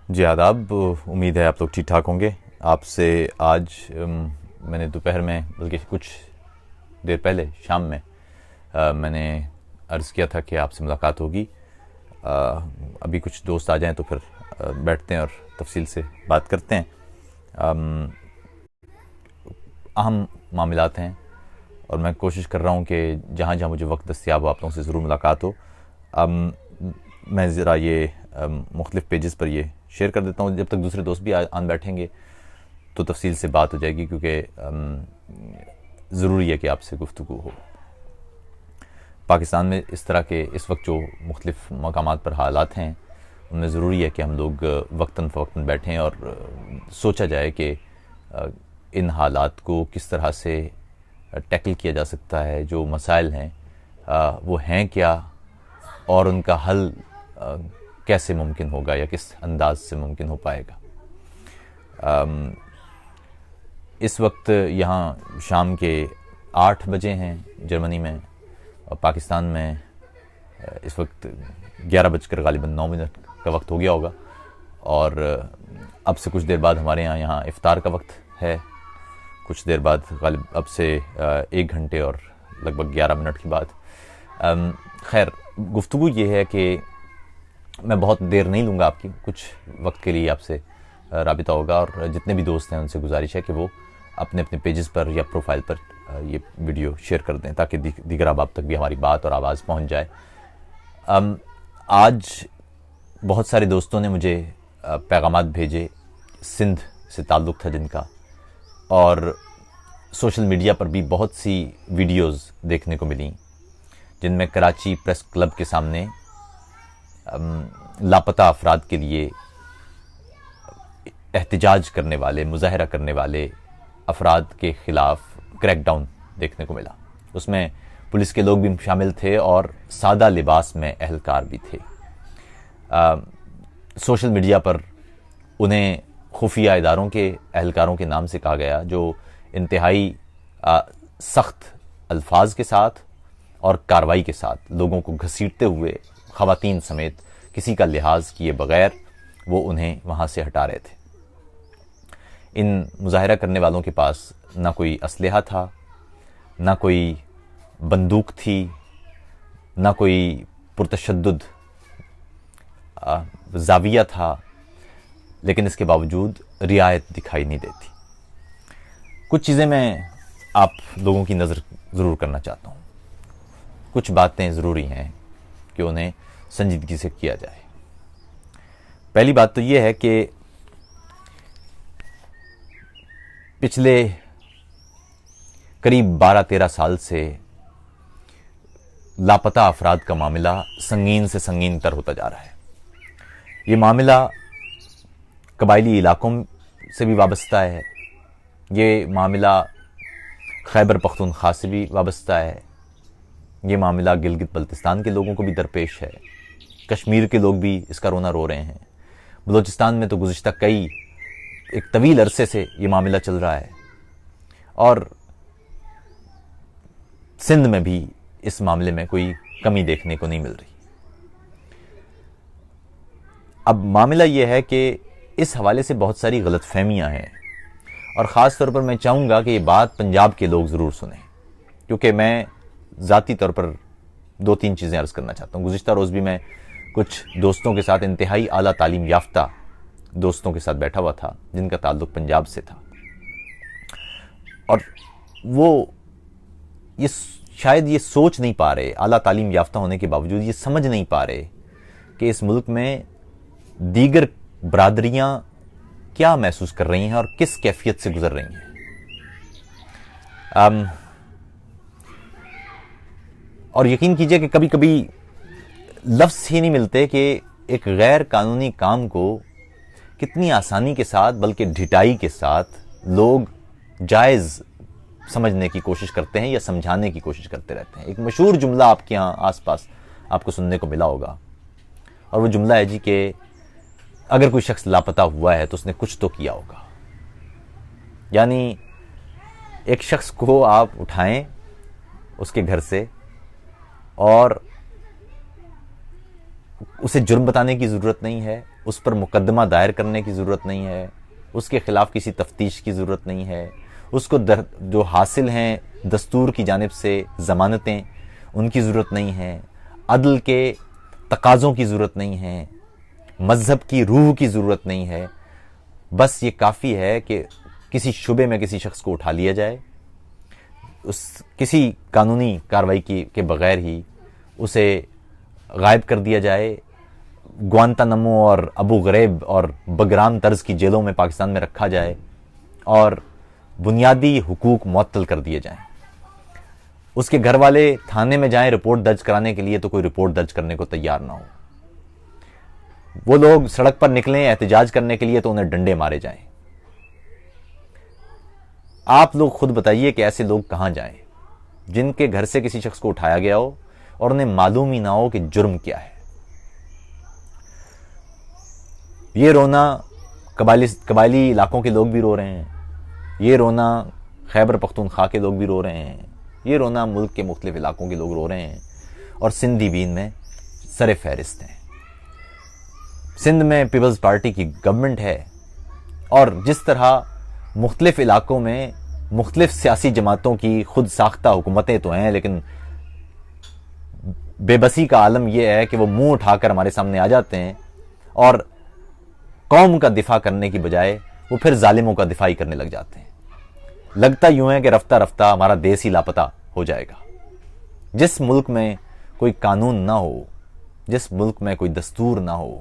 جی آداب، امید ہے آپ لوگ ٹھیک ٹھاک ہوں گے۔ آپ سے آج میں نے دوپہر میں بلکہ کچھ دیر پہلے شام میں میں نے عرض کیا تھا کہ آپ سے ملاقات ہوگی۔ ابھی کچھ دوست آ جائیں تو پھر بیٹھتے ہیں اور تفصیل سے بات کرتے ہیں۔ اہم معاملات ہیں اور میں کوشش کر رہا ہوں کہ جہاں جہاں مجھے وقت دستیاب ہو آپ لوگوں سے ضرور ملاقات ہو۔ میں ذرا یہ مختلف پیجز پر یہ شیئر کر دیتا ہوں، جب تک دوسرے دوست بھی آن بیٹھیں گے تو تفصیل سے بات ہو جائے گی، کیونکہ ضروری ہے کہ آپ سے گفتگو ہو۔ پاکستان میں اس طرح کے اس وقت جو مختلف مقامات پر حالات ہیں، ان میں ضروری ہے کہ ہم لوگ وقتاً فوقتاً بیٹھیں اور سوچا جائے کہ ان حالات کو کس طرح سے ٹیکل کیا جا سکتا ہے، جو مسائل ہیں وہ ہیں کیا، اور ان کا حل کیسے ممکن ہوگا یا کس انداز سے ممکن ہو پائے گا۔ اس وقت یہاں شام کے 8 بجے ہیں جرمنی میں، اور پاکستان میں اس وقت 11 بج کر غالباً 9 منٹ کا وقت ہو گیا ہوگا، اور اب سے کچھ دیر بعد ہمارے یہاں افطار کا وقت ہے، کچھ دیر بعد غالب اب سے 1 گھنٹے اور لگ بھگ 11 منٹ کے بعد۔ خیر، گفتگو یہ ہے کہ میں بہت دیر نہیں لوں گا آپ کی، کچھ وقت کے لیے آپ سے رابطہ ہوگا، اور جتنے بھی دوست ہیں ان سے گزارش ہے کہ وہ اپنے اپنے پیجز پر یا پروفائل پر یہ ویڈیو شیئر کر دیں تاکہ دیگر احباب تک بھی ہماری بات اور آواز پہنچ جائے۔ آج بہت سارے دوستوں نے مجھے پیغامات بھیجے، سندھ سے تعلق تھا جن کا، اور سوشل میڈیا پر بھی بہت سی ویڈیوز دیکھنے کو ملیں جن میں کراچی پریس کلب کے سامنے لاپتہ افراد کے لیے احتجاج کرنے والے، مظاہرہ کرنے والے افراد کے خلاف کریک ڈاؤن دیکھنے کو ملا۔ اس میں پولیس کے لوگ بھی شامل تھے اور سادہ لباس میں اہلکار بھی تھے۔ سوشل میڈیا پر انہیں خفیہ اداروں کے اہلکاروں کے نام سے کہا گیا، جو انتہائی سخت الفاظ کے ساتھ اور کارروائی کے ساتھ لوگوں کو گھسیٹتے ہوئے، خواتین سمیت کسی کا لحاظ کیے بغیر وہ انہیں وہاں سے ہٹا رہے تھے۔ ان مظاہرہ کرنے والوں کے پاس نہ کوئی اسلحہ تھا، نہ کوئی بندوق تھی، نہ کوئی پرتشدد زاویہ تھا، لیکن اس کے باوجود رعایت دکھائی نہیں دیتی۔ کچھ چیزیں میں آپ لوگوں کی نظر ضرور کرنا چاہتا ہوں، کچھ باتیں ضروری ہیں کہ انہیں سنجیدگی سے کیا جائے۔ پہلی بات تو یہ ہے کہ پچھلے قریب 12-13 سال سے لاپتہ افراد کا معاملہ سنگین سے سنگین تر ہوتا جا رہا ہے۔ یہ معاملہ قبائلی علاقوں سے بھی وابستہ ہے، یہ معاملہ خیبر پختونخوا سے بھی وابستہ ہے، یہ معاملہ گلگت بلتستان کے لوگوں کو بھی درپیش ہے، کشمیر کے لوگ بھی اس کا رونا رو رہے ہیں، بلوچستان میں تو گزشتہ ایک طویل عرصے سے یہ معاملہ چل رہا ہے، اور سندھ میں بھی اس معاملے میں کوئی کمی دیکھنے کو نہیں مل رہی۔ اب معاملہ یہ ہے کہ اس حوالے سے بہت ساری غلط فہمیاں ہیں، اور خاص طور پر میں چاہوں گا کہ یہ بات پنجاب کے لوگ ضرور سنیں، کیونکہ میں ذاتی طور پر 2-3 چیزیں عرض کرنا چاہتا ہوں۔ گزشتہ روز بھی میں کچھ دوستوں کے ساتھ، انتہائی اعلیٰ تعلیم یافتہ دوستوں کے ساتھ بیٹھا ہوا تھا جن کا تعلق پنجاب سے تھا، اور وہ شاید یہ سوچ نہیں پا رہے، اعلیٰ تعلیم یافتہ ہونے کے باوجود یہ سمجھ نہیں پا رہے کہ اس ملک میں دیگر برادریاں کیا محسوس کر رہی ہیں اور کس کیفیت سے گزر رہی ہیں۔ اور یقین کیجئے کہ کبھی کبھی لفظ ہی نہیں ملتے کہ ایک غیر قانونی کام کو کتنی آسانی کے ساتھ، بلکہ ڈھٹائی کے ساتھ لوگ جائز سمجھنے کی کوشش کرتے ہیں یا سمجھانے کی کوشش کرتے رہتے ہیں۔ ایک مشہور جملہ آپ کے ہاں آس پاس آپ کو سننے کو ملا ہوگا، اور وہ جملہ ہے کہ اگر کوئی شخص لاپتہ ہوا ہے تو اس نے کچھ تو کیا ہوگا۔ یعنی ایک شخص کو آپ اٹھائیں اس کے گھر سے اور اسے جرم بتانے کی ضرورت نہیں ہے، اس پر مقدمہ دائر کرنے کی ضرورت نہیں ہے، اس کے خلاف کسی تفتیش کی ضرورت نہیں ہے، اس کو جو حاصل ہیں دستور کی جانب سے ضمانتیں ان کی ضرورت نہیں ہے، عدل کے تقاضوں کی ضرورت نہیں ہے، مذہب کی روح کی ضرورت نہیں ہے. بس یہ کافی ہے کہ کسی شبے میں کسی شخص کو اٹھا لیا جائے، کسی قانونی کارروائی کے بغیر ہی اسے غائب کر دیا جائے، گوانتانامو اور ابو غریب اور بگرام طرز کی جیلوں میں پاکستان میں رکھا جائے اور بنیادی حقوق معطل کر دیے جائیں. اس کے گھر والے تھانے میں جائیں رپورٹ درج کرانے کے لیے تو کوئی رپورٹ درج کرنے کو تیار نہ ہو. وہ لوگ سڑک پر نکلیں احتجاج کرنے کے لیے تو انہیں ڈنڈے مارے جائیں. آپ لوگ خود بتائیے کہ ایسے لوگ کہاں جائیں جن کے گھر سے کسی شخص کو اٹھایا گیا ہو اور انہیں معلوم ہی نہ ہو کہ جرم کیا ہے. یہ رونا قبائلی علاقوں کے لوگ بھی رو رہے ہیں، یہ رونا خیبر پختونخوا کے لوگ بھی رو رہے ہیں، یہ رونا ملک کے مختلف علاقوں کے لوگ رو رہے ہیں، اور سندھی بھی ان میں سر فہرست ہیں. سندھ میں پیپلز پارٹی کی گورنمنٹ ہے، اور جس طرح مختلف علاقوں میں مختلف سیاسی جماعتوں کی خود ساختہ حکومتیں تو ہیں، لیکن بے بسی کا عالم یہ ہے کہ وہ منہ اٹھا کر ہمارے سامنے آ جاتے ہیں اور قوم کا دفاع کرنے کی بجائے وہ پھر ظالموں کا دفاع ہی کرنے لگ جاتے ہیں. لگتا یوں ہے کہ رفتہ رفتہ ہمارا دیس ہی لاپتہ ہو جائے گا. جس ملک میں کوئی قانون نہ ہو، جس ملک میں کوئی دستور نہ ہو،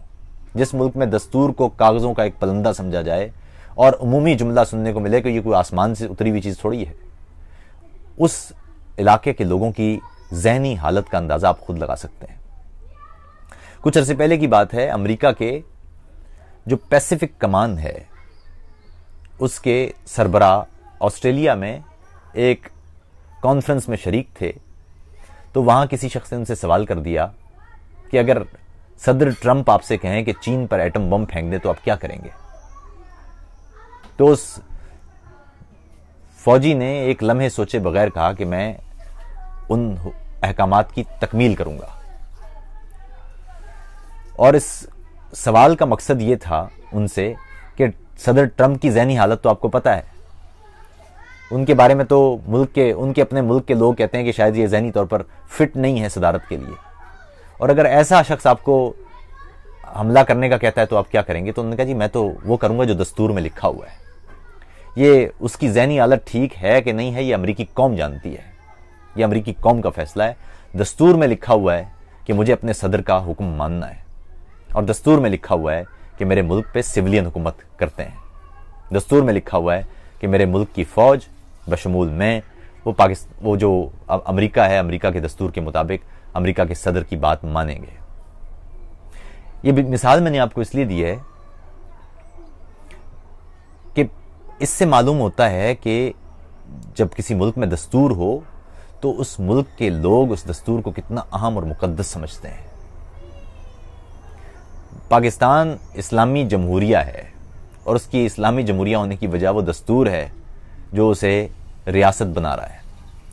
جس ملک میں دستور کو کاغذوں کا ایک پلندہ سمجھا جائے اور عمومی جملہ سننے کو ملے کہ یہ کوئی آسمان سے اتری ہوئی چیز تھوڑی ہے، اس علاقے کے لوگوں کی ذہنی حالت کا اندازہ آپ خود لگا سکتے ہیں. کچھ عرصے پہلے کی بات ہے، امریکہ کے جو پیسیفک کمان ہے اس کے سربراہ آسٹریلیا میں ایک کانفرنس میں شریک تھے، تو وہاں کسی شخص نے ان سے سوال کر دیا کہ اگر صدر ٹرمپ آپ سے کہیں کہ چین پر ایٹم بم پھینک دے تو آپ کیا کریں گے؟ تو اس فوجی نے ایک لمحے سوچے بغیر کہا کہ میں ان احکامات کی تکمیل کروں گا. اور اس سوال کا مقصد یہ تھا ان سے کہ صدر ٹرمپ کی ذہنی حالت تو آپ کو پتہ ہے، ان کے بارے میں تو ان کے اپنے ملک کے لوگ کہتے ہیں کہ شاید یہ ذہنی طور پر فٹ نہیں ہے صدارت کے لیے، اور اگر ایسا شخص آپ کو حملہ کرنے کا کہتا ہے تو آپ کیا کریں گے؟ تو انہوں نے کہا جی میں تو وہ کروں گا جو دستور میں لکھا ہوا ہے. یہ اس کی ذہنی حالت ٹھیک ہے کہ نہیں ہے یہ امریکی قوم جانتی ہے، یہ امریکی قوم کا فیصلہ ہے. دستور میں لکھا ہوا ہے کہ مجھے اپنے صدر کا حکم ماننا ہے، اور دستور میں لکھا ہوا ہے کہ میرے ملک پہ سویلین حکومت کرتے ہیں. دستور میں لکھا ہوا ہے کہ میرے ملک کی فوج بشمول میں وہ جو امریکہ ہے، امریکہ کے دستور کے مطابق امریکہ کے صدر کی بات مانیں گے. یہ مثال میں نے آپ کو اس لیے دی ہے کہ اس سے معلوم ہوتا ہے کہ جب کسی ملک میں دستور ہو تو اس ملک کے لوگ اس دستور کو کتنا اہم اور مقدس سمجھتے ہیں. پاکستان اسلامی جمہوریہ ہے، اور اس کی اسلامی جمہوریہ ہونے کی وجہ وہ دستور ہے جو اسے ریاست بنا رہا ہے.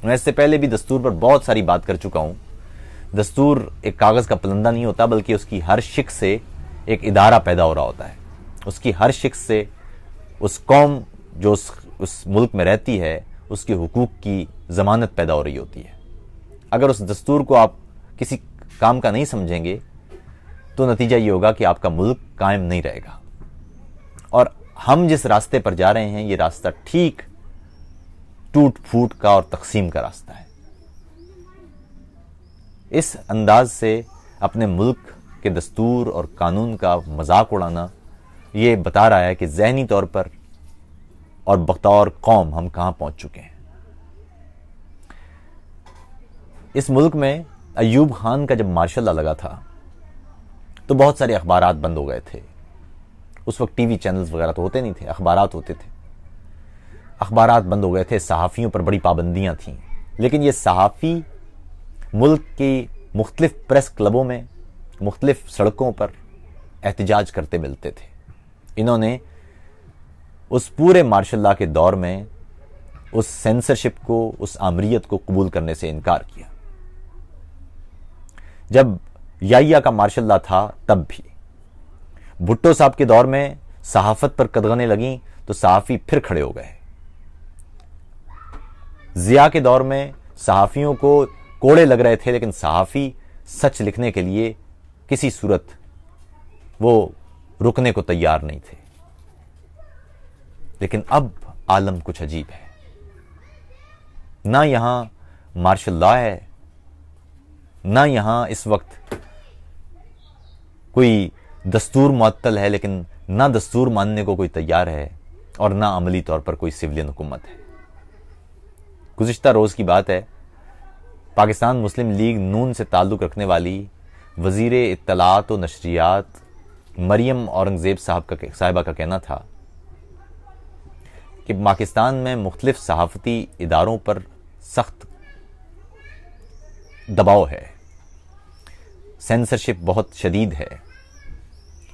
میں اس سے پہلے بھی دستور پر بہت ساری بات کر چکا ہوں. دستور ایک کاغذ کا پلندہ نہیں ہوتا، بلکہ اس کی ہر شق سے ایک ادارہ پیدا ہو رہا ہوتا ہے. اس کی ہر شق سے اس قوم جو اس ملک میں رہتی ہے اس کے حقوق کی ضمانت پیدا ہو رہی ہوتی ہے. اگر اس دستور کو آپ کسی کام کا نہیں سمجھیں گے تو نتیجہ یہ ہوگا کہ آپ کا ملک قائم نہیں رہے گا. اور ہم جس راستے پر جا رہے ہیں یہ راستہ ٹھیک ٹوٹ پھوٹ کا اور تقسیم کا راستہ ہے. اس انداز سے اپنے ملک کے دستور اور قانون کا مذاق اڑانا یہ بتا رہا ہے کہ ذہنی طور پر اور بطور قوم ہم کہاں پہنچ چکے ہیں. اس ملک میں ایوب خان کا جب مارشل لا لگا تھا تو بہت سارے اخبارات بند ہو گئے تھے. اس وقت ٹی وی چینلز وغیرہ تو ہوتے نہیں تھے، اخبارات ہوتے تھے. اخبارات بند ہو گئے تھے، صحافیوں پر بڑی پابندیاں تھیں. لیکن یہ صحافی ملک کی مختلف پریس کلبوں میں، مختلف سڑکوں پر احتجاج کرتے ملتے تھے. انہوں نے اس پورے مارشل لا کے دور میں اس سینسرشپ کو، اس آمریت کو قبول کرنے سے انکار کیا. جب یایا کا مارشل لا تھا تب بھی بھٹو صاحب کے دور میں صحافت پر قدغنیں لگیں تو صحافی پھر کھڑے ہو گئے. ضیاء کے دور میں صحافیوں کو کوڑے لگ رہے تھے لیکن صحافی سچ لکھنے کے لیے کسی صورت وہ رکنے کو تیار نہیں تھے. لیکن اب عالم کچھ عجیب ہے. نہ یہاں مارشل لا ہے، نہ یہاں اس وقت کوئی دستور معطل ہے، لیکن نہ دستور ماننے کو کوئی تیار ہے اور نہ عملی طور پر کوئی سویلین حکومت ہے. گزشتہ روز کی بات ہے، پاکستان مسلم لیگ نون سے تعلق رکھنے والی وزیر اطلاعات و نشریات مریم اورنگزیب صاحبہ کا کہنا تھا کہ پاکستان میں مختلف صحافتی اداروں پر سخت دباؤ ہے، سینسرشپ بہت شدید ہے.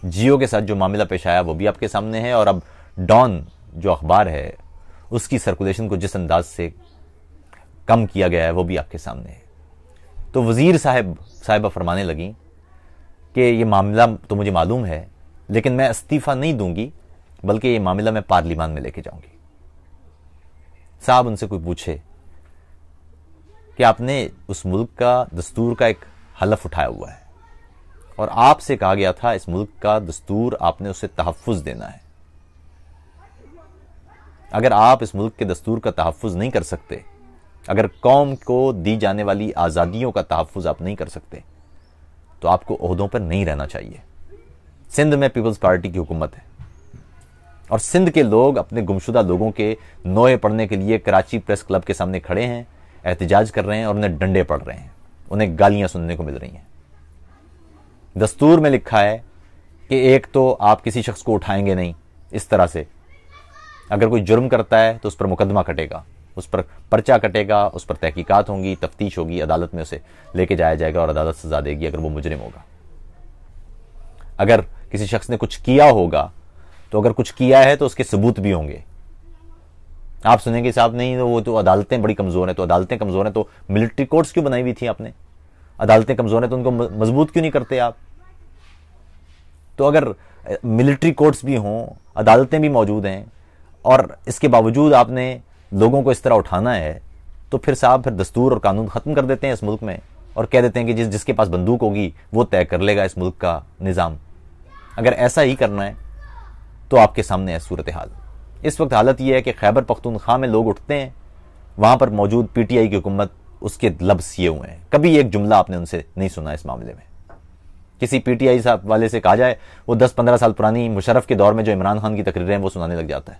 جیو کے ساتھ جو معاملہ پیش آیا وہ بھی آپ کے سامنے ہے، اور اب ڈان جو اخبار ہے اس کی سرکولیشن کو جس انداز سے کم کیا گیا ہے وہ بھی آپ کے سامنے ہے. تو وزیر صاحبہ فرمانے لگیں کہ یہ معاملہ تو مجھے معلوم ہے لیکن میں استعفیٰ نہیں دوں گی، بلکہ یہ معاملہ میں پارلیمان میں لے کے جاؤں گی. صاحب ان سے کوئی پوچھے کہ آپ نے اس ملک کا دستور کا ایک حلف اٹھایا ہوا ہے اور آپ سے کہا گیا تھا اس ملک کا دستور آپ نے اسے تحفظ دینا ہے. اگر آپ اس ملک کے دستور کا تحفظ نہیں کر سکتے، اگر قوم کو دی جانے والی آزادیوں کا تحفظ آپ نہیں کر سکتے تو آپ کو عہدوں پر نہیں رہنا چاہیے. سندھ میں پیپلز پارٹی کی حکومت ہے اور سندھ کے لوگ اپنے گمشدہ لوگوں کے نوئے پڑھنے کے لیے کراچی پریس کلب کے سامنے کھڑے ہیں، احتجاج کر رہے ہیں اور انہیں ڈنڈے پڑ رہے ہیں، انہیں گالیاں سننے کو مل رہی ہیں. دستور میں لکھا ہے کہ ایک تو آپ کسی شخص کو اٹھائیں گے نہیں اس طرح سے، اگر کوئی جرم کرتا ہے تو اس پر مقدمہ کٹے گا، اس پر پرچہ کٹے گا، اس پر تحقیقات ہوں گی، تفتیش ہوگی، عدالت میں اسے لے کے جایا جائے گا اور عدالت سزا دے گی اگر وہ مجرم ہوگا. اگر کسی شخص نے کچھ کیا ہوگا تو اگر کچھ کیا ہے تو اس کے ثبوت بھی ہوں گے. آپ سنیں گے صاحب نہیں وہ تو عدالتیں بڑی کمزور ہیں، تو عدالتیں کمزور ہیں تو ملٹری کورٹس کیوں بنائی ہوئی تھی آپ نے؟ عدالتیں کمزور ہیں تو ان کو مضبوط کیوں نہیں کرتے آپ؟ تو اگر ملٹری کورٹس بھی ہوں، عدالتیں بھی موجود ہیں اور اس کے باوجود آپ نے لوگوں کو اس طرح اٹھانا ہے تو پھر صاحب پھر دستور اور قانون ختم کر دیتے ہیں اس ملک میں اور کہہ دیتے ہیں کہ جس کے پاس بندوق ہوگی وہ طے کر لے گا اس ملک کا نظام. اگر ایسا ہی کرنا ہے تو آپ کے سامنے ہے صورتحال. اس وقت حالت یہ ہے کہ خیبر پختونخوا میں لوگ اٹھتے ہیں، وہاں پر موجود پی ٹی آئی کی حکومت اس کے لب سیے ہوئے ہیں. کبھی ایک جملہ آپ نے ان سے نہیں سنا اس معاملے میں. کسی پی ٹی آئی صاحب والے سے کہا جائے وہ 10-15 سال پرانی مشرف کے دور میں جو عمران خان کی تقریریں ہیں وہ سنانے لگ جاتا ہے.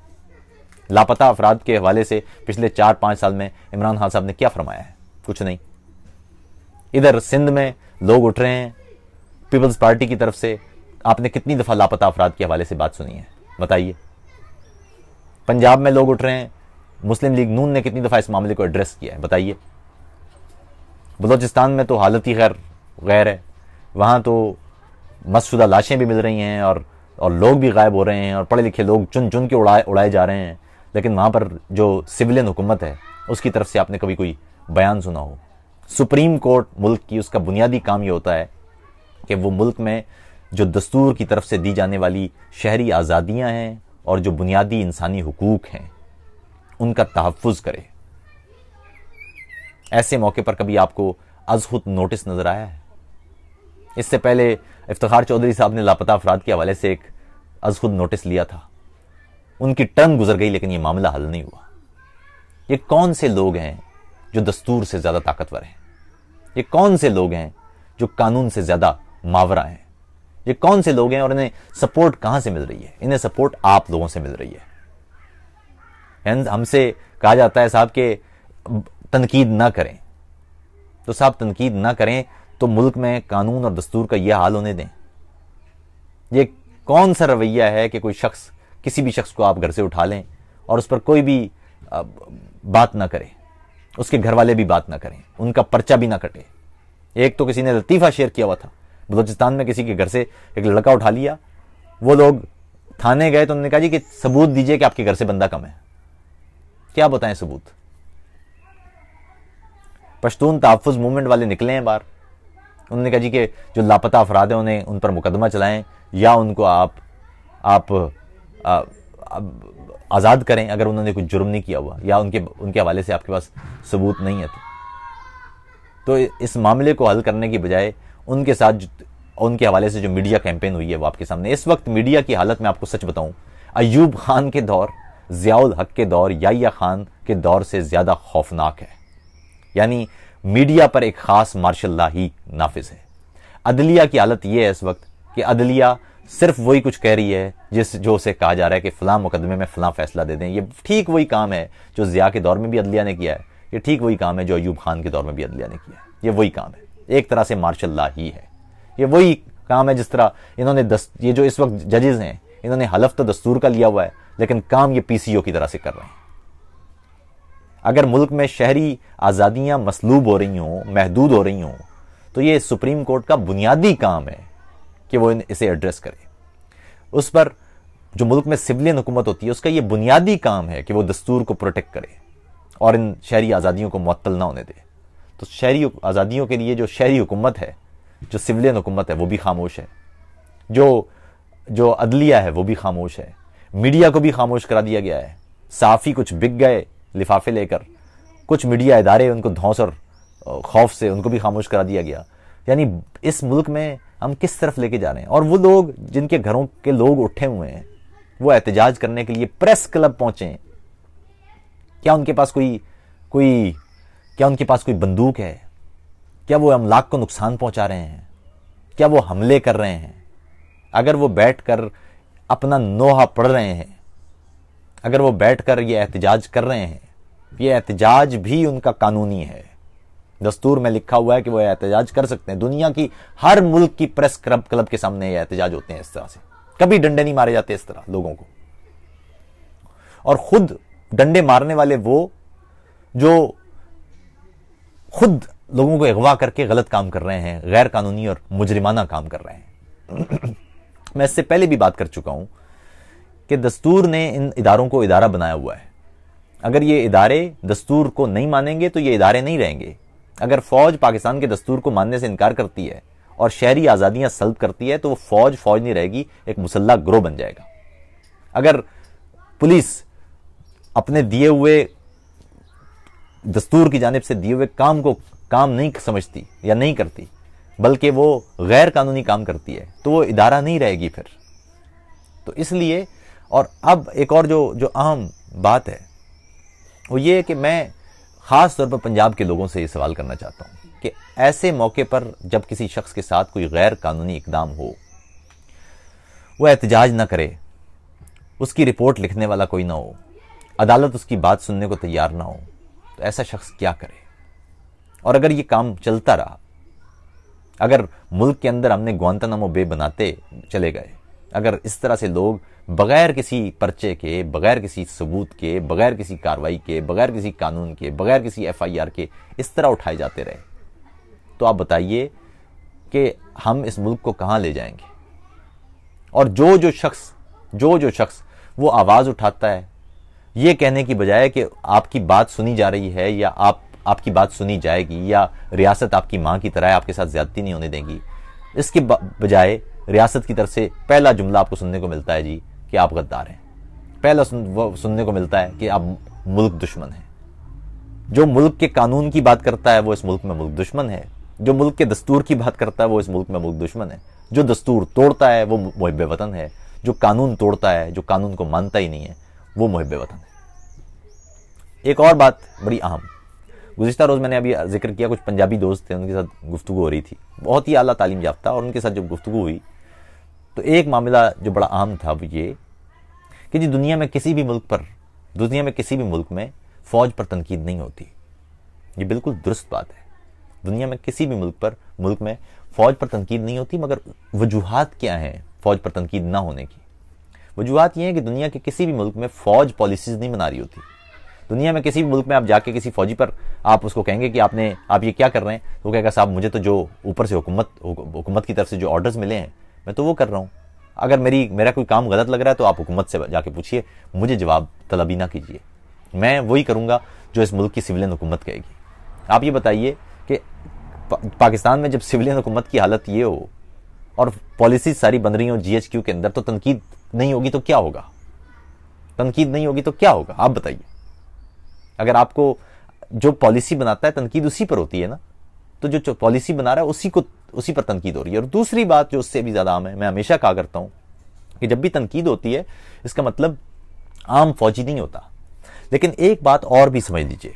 لاپتہ افراد کے حوالے سے پچھلے 4-5 سال میں عمران خان صاحب نے کیا فرمایا ہے؟ کچھ نہیں. ادھر سندھ میں لوگ اٹھ رہے ہیں پیپلز پارٹی کی طرف سے، آپ نے کتنی دفعہ لاپتہ افراد کے حوالے سے بات سنی ہے بتائیے؟ پنجاب میں لوگ اٹھ رہے ہیں، مسلم لیگ نون نے کتنی دفعہ اس معاملے کو ایڈریس کیا ہے بتائیے؟ بلوچستان میں تو حالت ہی غیر ہے، وہاں تو مسشدہ لاشیں بھی مل رہی ہیں اور لوگ بھی غائب ہو رہے ہیں اور پڑھے لکھے لوگ چن چن کے اڑائے جا رہے ہیں. لیکن وہاں پر جو سویلین حکومت ہے اس کی طرف سے آپ نے کبھی کوئی بیان سنا ہو؟ سپریم کورٹ ملک کی اس کا بنیادی کام یہ ہوتا ہے کہ وہ ملک میں جو دستور کی طرف سے دی جانے والی شہری آزادیاں ہیں اور جو بنیادی انسانی حقوق ہیں ان کا تحفظ کرے. ایسے موقع پر کبھی آپ کو از خود نوٹس نظر آیا ہے؟ اس سے پہلے افتخار چودھری صاحب نے لاپتہ افراد کے حوالے سے ایک از خود نوٹس لیا تھا، ان کی ٹرم گزر گئی لیکن یہ معاملہ حل نہیں ہوا. یہ کون سے لوگ ہیں جو دستور سے زیادہ طاقتور ہیں؟ یہ کون سے لوگ ہیں جو قانون سے زیادہ ماورا ہیں؟ یہ کون سے لوگ ہیں اور انہیں سپورٹ کہاں سے مل رہی ہے؟ انہیں سپورٹ آپ لوگوں سے مل رہی ہے. ہم سے کہا جاتا ہے صاحب کہ تنقید نہ کریں، تو صاحب تنقید نہ کریں تو ملک میں قانون اور دستور کا یہ حال ہونے دیں. یہ کون سا رویہ ہے کہ کوئی شخص کسی بھی شخص کو آپ گھر سے اٹھا لیں اور اس پر کوئی بھی بات نہ کرے، اس کے گھر والے بھی بات نہ کریں، ان کا پرچہ بھی نہ کٹے. ایک تو کسی نے لطیفہ شیئر کیا ہوا تھا، بلوچستان میں کسی کے گھر سے ایک لڑکا اٹھا لیا، وہ لوگ تھانے گئے تو انہوں نے کہا جی کہ ثبوت دیجئے کہ آپ کے گھر سے بندہ کم ہے. کیا بتائیں ثبوت؟ پشتون تحفظ موومنٹ والے نکلے ہیں باہر، انہوں نے کہا جی کہ جو لاپتہ افراد ہیں انہیں ان پر مقدمہ چلائیں، یا ان کو آپ آزاد کریں اگر انہوں نے کوئی جرم نہیں کیا ہوا, یا ان کے حوالے سے آپ کے پاس ثبوت نہیں ہے. تو اس معاملے کو حل کرنے کی بجائے ان کے ساتھ ان کے حوالے سے جو میڈیا کیمپین ہوئی ہے وہ آپ کے سامنے. اس وقت میڈیا کی حالت میں آپ کو سچ بتاؤں, ایوب خان کے دور, ضیاء الحق کے دور, یحییٰ خان کے دور سے زیادہ خوفناک ہے. یعنی میڈیا پر ایک خاص مارشل لا ہی نافذ ہے. عدلیہ کی حالت یہ ہے اس وقت کہ عدلیہ صرف وہی کچھ کہہ رہی ہے جو اسے کہا جا رہا ہے کہ فلاں مقدمے میں فلاں فیصلہ دے دیں. یہ ٹھیک وہی کام ہے جو ضیاء کے دور میں بھی عدلیہ نے کیا ہے, یہ ٹھیک وہی کام ہے جو ایوب خان کے دور میں بھی عدلیہ نے کیا ہے. یہ وہی کام ہے, ایک طرح سے مارشل لا ہی ہے. یہ وہی کام ہے جس طرح انہوں نے یہ جو اس وقت ججز ہیں انہوں نے حلف تو دستور کا لیا ہوا ہے, لیکن کام یہ پی سی او کی طرح سے کر رہے ہیں. اگر ملک میں شہری آزادیاں مسلوب ہو رہی ہوں, محدود ہو رہی ہوں, تو یہ سپریم کورٹ کا بنیادی کام ہے کہ وہ اسے ایڈریس کرے. اس پر جو ملک میں سویلین حکومت ہوتی ہے اس کا یہ بنیادی کام ہے کہ وہ دستور کو پروٹیکٹ کرے اور ان شہری آزادیوں کو معطل نہ ہونے دے. تو شہری آزادیوں کے لیے جو شہری حکومت ہے, جو سویلین حکومت ہے, وہ بھی خاموش ہے. جو عدلیہ ہے وہ بھی خاموش ہے. میڈیا کو بھی خاموش کرا دیا گیا ہے. صحافی کچھ بک گئے لفافے لے کر, کچھ میڈیا ادارے ان کو دھونس اور خوف سے ان کو بھی خاموش کرا دیا گیا. یعنی اس ملک میں ہم کس طرف لے کے جا رہے ہیں. اور وہ لوگ جن کے گھروں کے لوگ اٹھے ہوئے ہیں وہ احتجاج کرنے کے لیے پریس کلب پہنچے ہیں, کیا ان کے پاس کوئی بندوق ہے؟ کیا وہ املاک کو نقصان پہنچا رہے ہیں؟ کیا وہ حملے کر رہے ہیں؟ اگر وہ بیٹھ کر اپنا نوحہ پڑھ رہے ہیں, اگر وہ بیٹھ کر یہ احتجاج کر رہے ہیں, یہ احتجاج بھی ان کا قانونی ہے. دستور میں لکھا ہوا ہے کہ وہ احتجاج کر سکتے ہیں. دنیا کی ہر ملک کی پریس کلب کے سامنے یہ احتجاج ہوتے ہیں اس طرح سے. کبھی ڈنڈے نہیں مارے جاتے اس طرح لوگوں کو. اور خود ڈنڈے مارنے والے وہ جو خود لوگوں کو اغوا کر کے غلط کام کر رہے ہیں, غیر قانونی اور مجرمانہ کام کر رہے ہیں. میں اس سے پہلے بھی بات کر چکا ہوں کہ دستور نے ان اداروں کو ادارہ بنایا ہوا ہے. اگر یہ ادارے دستور کو نہیں مانیں گے تو یہ ادارے نہیں رہیں گے. اگر فوج پاکستان کے دستور کو ماننے سے انکار کرتی ہے اور شہری آزادیاں سلب کرتی ہے تو وہ فوج نہیں رہے گی, ایک مسلح گروہ بن جائے گا. اگر پولیس اپنے دیے ہوئے دستور کی جانب سے دیے ہوئے کام کو کام نہیں سمجھتی یا نہیں کرتی بلکہ وہ غیر قانونی کام کرتی ہے تو وہ ادارہ نہیں رہے گی پھر. تو اس لیے, اور اب ایک اور جو اہم بات ہے وہ یہ ہے کہ میں خاص طور پر پنجاب کے لوگوں سے یہ سوال کرنا چاہتا ہوں کہ ایسے موقع پر جب کسی شخص کے ساتھ کوئی غیر قانونی اقدام ہو, وہ احتجاج نہ کرے, اس کی رپورٹ لکھنے والا کوئی نہ ہو, عدالت اس کی بات سننے کو تیار نہ ہو, تو ایسا شخص کیا کرے؟ اور اگر یہ کام چلتا رہا, اگر ملک کے اندر ہم نے گوانتانامو بے بناتے چلے گئے, اگر اس طرح سے لوگ بغیر کسی پرچے کے, بغیر کسی ثبوت کے, بغیر کسی کارروائی کے, بغیر کسی قانون کے, بغیر کسی ایف آئی آر کے اس طرح اٹھائے جاتے رہے, تو آپ بتائیے کہ ہم اس ملک کو کہاں لے جائیں گے؟ اور جو شخص وہ آواز اٹھاتا ہے یہ کہنے کی بجائے کہ آپ کی بات سنی جا رہی ہے یا آپ کی بات سنی جائے گی یا ریاست آپ کی ماں کی طرح ہے, آپ کے ساتھ زیادتی نہیں ہونے دیں گی, اس کے بجائے ریاست کی طرف سے پہلا جملہ آپ کو سننے کو ملتا ہے جی کہ آپ غدار ہیں. پہلا سننے کو ملتا ہے کہ آپ ملک دشمن ہیں. جو ملک کے قانون کی بات کرتا ہے وہ اس ملک میں ملک دشمن ہے. جو ملک کے دستور کی بات کرتا ہے وہ اس ملک میں ملک دشمن ہے. جو دستور توڑتا ہے وہ محب وطن ہے. جو قانون توڑتا ہے, جو قانون کو مانتا ہی نہیں ہے, وہ محب وطن ہے. ایک اور بات بڑی اہم, گزشتہ روز میں نے ابھی ذکر کیا, کچھ پنجابی دوست تھے, ان کے ساتھ گفتگو ہو رہی تھی, بہت ہی اعلیٰ تعلیم یافتہ, اور ان کے ساتھ جب گفتگو ہوئی تو ایک معاملہ جو بڑا اہم تھا وہ یہ کہ جی دنیا میں کسی بھی ملک میں فوج پر تنقید نہیں ہوتی. یہ بالکل درست بات ہے. دنیا میں کسی بھی ملک میں فوج پر تنقید نہیں ہوتی, مگر وجوہات کیا ہیں فوج پر تنقید نہ ہونے کی؟ وجوہات یہ ہیں کہ دنیا کے کسی بھی ملک میں فوج پالیسیز نہیں بنا رہی ہوتی. دنیا میں کسی بھی ملک میں آپ جا کے کسی فوجی پر آپ اس کو کہیں گے کہ آپ یہ کیا کر رہے ہیں, تو وہ کہے گا صاحب مجھے تو جو اوپر سے حکومت کی طرف سے جو آرڈرز ملے ہیں میں تو وہ کر رہا ہوں. اگر میرا کوئی کام غلط لگ رہا ہے تو آپ حکومت سے جا کے پوچھیے, مجھے جواب طلبی نہ کیجیے, میں وہی کروں گا جو اس ملک کی سویلین حکومت کہے گی. آپ یہ بتائیے کہ پاکستان میں جب سویلین حکومت کی حالت یہ ہو اور پالیسیز ساری بن رہی ہوں GHQ کے اندر، تو تنقید نہیں ہوگی تو کیا ہوگا؟ تنقید نہیں ہوگی تو کیا ہوگا؟ آپ بتائیے. اگر آپ کو جو پالیسی بناتا ہے تنقید اسی پر ہوتی ہے نا، تو جو پالیسی بنا رہا ہے اسی پر تنقید ہو رہی ہے. اور دوسری بات جو اس سے بھی زیادہ عام ہے، میں ہمیشہ کہا کرتا ہوں کہ جب بھی تنقید ہوتی ہے اس کا مطلب عام فوجی نہیں ہوتا. لیکن ایک بات اور بھی سمجھ لیجئے،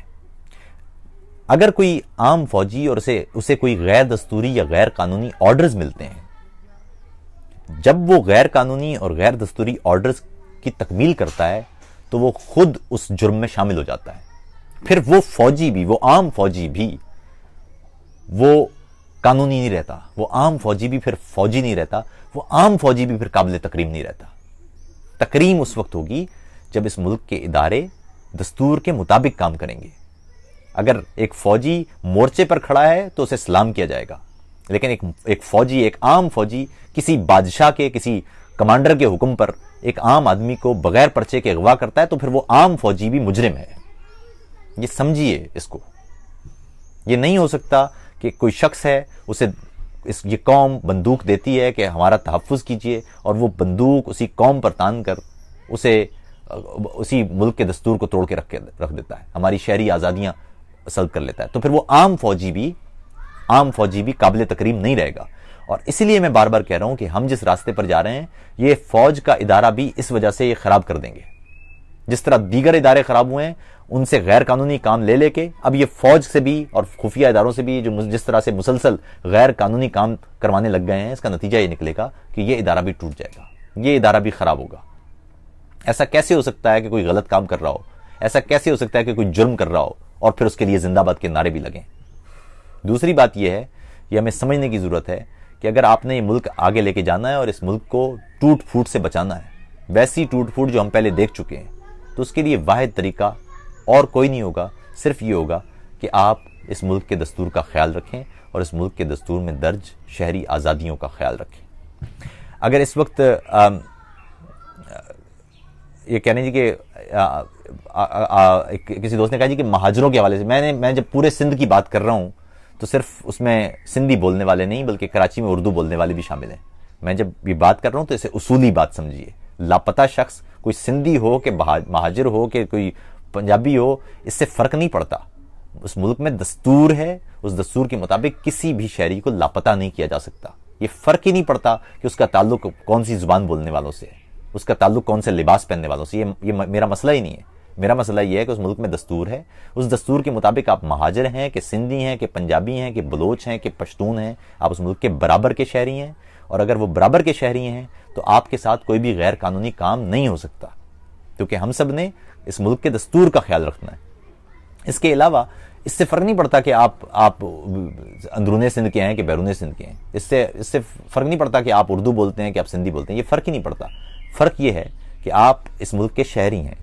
اگر کوئی عام فوجی اور اسے کوئی غیر دستوری یا غیر قانونی آرڈرز ملتے ہیں، جب وہ غیر قانونی اور غیر دستوری آرڈرز کی تکمیل کرتا ہے تو وہ خود اس جرم میں شامل ہو جاتا ہے. پھر وہ فوجی بھی، وہ عام فوجی بھی وہ قانونی نہیں رہتا، وہ عام فوجی بھی پھر فوجی نہیں رہتا، وہ عام فوجی بھی پھر قابل تکریم نہیں رہتا. تکریم اس وقت ہوگی جب اس ملک کے ادارے دستور کے مطابق کام کریں گے. اگر ایک فوجی مورچے پر کھڑا ہے تو اسے سلام کیا جائے گا، لیکن ایک فوجی، ایک عام فوجی کسی بادشاہ کے، کسی کمانڈر کے حکم پر ایک عام آدمی کو بغیر پرچے کے اغوا کرتا ہے تو پھر وہ عام فوجی بھی مجرم ہے. یہ سمجھیے اس کو. یہ نہیں ہو سکتا کہ کوئی شخص ہے، اسے یہ قوم بندوق دیتی ہے کہ ہمارا تحفظ کیجئے، اور وہ بندوق اسی قوم پر تان کر اسی ملک کے دستور کو توڑ کے رکھ دیتا ہے، ہماری شہری آزادیاں سلب کر لیتا ہے. تو پھر وہ عام فوجی بھی قابل تکریم نہیں رہے گا. اور اسی لیے میں بار بار کہہ رہا ہوں کہ ہم جس راستے پر جا رہے ہیں یہ فوج کا ادارہ بھی اس وجہ سے یہ خراب کر دیں گے. جس طرح دیگر ادارے خراب ہوئے ہیں، ان سے غیر قانونی کام لے کے اب یہ فوج سے بھی اور خفیہ اداروں سے بھی جس طرح سے مسلسل غیر قانونی کام کروانے لگ گئے ہیں، اس کا نتیجہ یہ نکلے گا کہ یہ ادارہ بھی ٹوٹ جائے گا، یہ ادارہ بھی خراب ہوگا. ایسا کیسے ہو سکتا ہے کہ کوئی غلط کام کر رہا ہو؟ ایسا کیسے ہو سکتا ہے کہ کوئی جرم کر رہا ہو اور پھر اس کے لیے زندہ باد کے نعرے بھی لگیں؟ دوسری بات یہ ہے، یہ ہمیں سمجھنے کی ضرورت ہے کہ اگر آپ نے یہ ملک آگے لے کے جانا ہے اور اس ملک کو ٹوٹ پھوٹ سے بچانا ہے، ویسی ٹوٹ پھوٹ جو ہم پہلے دیکھ چکے ہیں، تو اس کے لیے واحد طریقہ اور کوئی نہیں ہوگا، صرف یہ ہوگا کہ آپ اس ملک کے دستور کا خیال رکھیں اور اس ملک کے دستور میں درج شہری آزادیوں کا خیال رکھیں. اگر اس وقت یہ کہنے جی کہ کسی دوست نے کہا جی کہ مہاجروں کے حوالے سے میں جب پورے سندھ کی بات کر رہا ہوں تو صرف اس میں سندھی بولنے والے نہیں بلکہ کراچی میں اردو بولنے والے بھی شامل ہیں. میں جب یہ بات کر رہا ہوں تو اسے اصولی بات سمجھیے. لاپتہ شخص کوئی سندھی ہو کہ مہاجر ہو کہ کوئی پنجابی ہو، اس سے فرق نہیں پڑتا. اس ملک میں دستور ہے، اس دستور کے مطابق کسی بھی شہری کو لاپتہ نہیں کیا جا سکتا. یہ فرق ہی نہیں پڑتا کہ اس کا تعلق کون سی زبان بولنے والوں سے ہے، اس کا تعلق کون سے لباس پہننے والوں سے. یہ میرا مسئلہ ہی نہیں ہے. میرا مسئلہ یہ ہے کہ اس ملک میں دستور ہے، اس دستور کے مطابق آپ مہاجر ہیں کہ سندھی ہیں کہ پنجابی ہیں کہ بلوچ ہیں کہ پشتون ہیں، آپ اس ملک کے برابر کے شہری ہیں. اور اگر وہ برابر کے شہری ہیں تو آپ کے ساتھ کوئی بھی غیر قانونی کام نہیں ہو سکتا، کیونکہ ہم سب نے اس ملک کے دستور کا خیال رکھنا ہے. اس کے علاوہ اس سے فرق نہیں پڑتا کہ آپ اندرون سندھ کے ہیں کہ بیرون سندھ کے ہیں. اس سے فرق نہیں پڑتا کہ آپ اردو بولتے ہیں کہ آپ سندھی بولتے ہیں. یہ فرق ہی نہیں پڑتا. فرق یہ ہے کہ آپ اس ملک کے شہری ہیں.